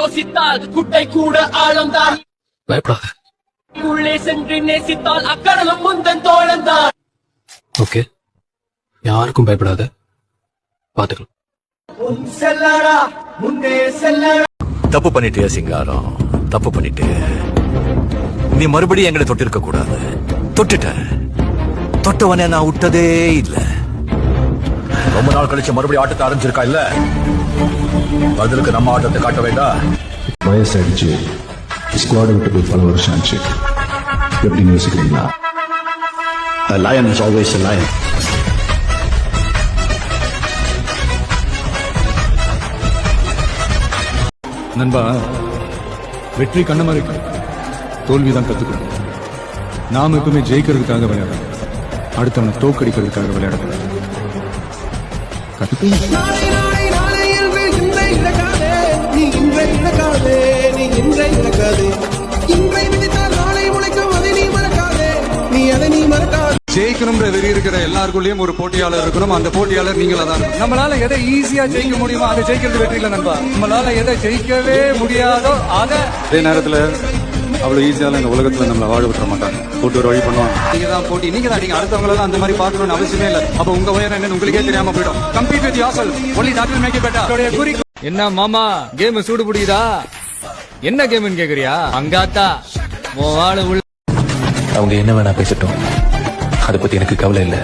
யோசித்தால் குட்டை கூட ஆழம்தான். பயப்படாத. உள்ளே சென்று நேசித்தால் அக்கடலும் முந்தன் தோழந்தான். ஓகே, யாருக்கும் பயப்படாத, பாத்துக்கலாம். தப்பு பண்ணிட்டே சிங்காரம், தப்பு பண்ணிட்டு நீ மறுபடியும் எங்களை தொட்டிருக்க கூடாது. தொட்டுட்ட, தொட்டவனே நான் விட்டதே இல்ல. ரொம்ப நாள் கழிச்சு மறுபடியும் ஆட்டத்தை ஆரம்பிச்சிருக்கா இல்ல, பதிலுக்கு நம்ம ஆட்டத்தை காட்ட வேண்டாம். வயசாயிடுச்சு, ஸ்குவாட் விட்டு போய் பல வருஷம் ஆச்சு. எப்படின்னு யோசிக்கிறீங்களா? A lion is always a lion. நண்பா, வெற்றி கண்ணமா இருக்கு, தோல்விதான் கத்துக்கணும். நாம எப்பவுமே ஜெயிக்கிறதுக்காக விளையாடணும், அடுத்தவனை தோக்கடிக்கிறதுக்காக விளையாடக்கூடாது. கத்துக்கணும். ஜெயிக்கணும்ன்ற வெறி இருக்கிற எல்லாருக்குள்ளேயும் ஒரு போட்டியாளர் இருக்கணும். அந்த போட்டியாளர் நீங்களா தான். நம்மளால எதை ஈஸியா ஜெயிக்க முடியுமோ அதை ஜெயிக்கிறது வெற்றி இல்ல நண்பா. நம்மளால எதை ஜெயிக்கவே முடியாதோ அதை அதே நேரத்துல அவ்வளவு ஈஸியால இந்த உலகத்துல நம்மள வாழ விட்டுற மாட்டாங்க. போட்டு ஒரு வழி பண்ணுவாங்க. நீங்க தான் போட்டி, நீங்க தான். நீங்க அடுத்தவங்கள அந்த மாதிரி பார்க்கணும்னு அவசியமே இல்ல. அப்ப உங்க உயரம் என்னன்னு உங்களுக்கே தெரியாம போயிடும். Compete with yourself, only that will make you better. என்ன மாமா, கேம் சூடு பிடிக்குதா? என்ன கேம்னு கேக்குறியா? அங்காத்தா அவங்க என்ன வேணா பேசட்டும், அதை பத்தி எனக்கு கவலை இல்லை.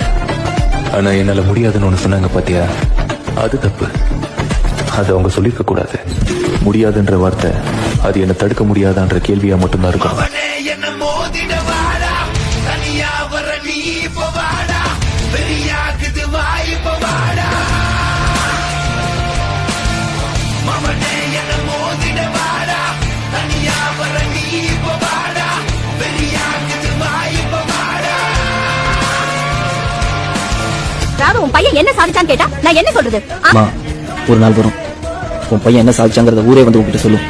ஆனா என்னால முடியாதுன்னு ஒண்ணு சொன்னாங்க பாத்தியா, அது தப்பு. அது அவங்க சொல்லிருக்க கூடாது. முடியாதுன்ற வார்த்தை அது என்ன தடுக்க முடியாதான்ற கேள்வியா மட்டும்தான் இருக்கும். உன் பையன் என்ன சாதிச்சான்னு கேட்டா நான் என்ன சொல்றது? ஒரு நாள் வரும், உன் பையன் என்ன சாதிச்சாங்கிறத ஊரே வந்து உங்ககிட்ட சொல்லும்.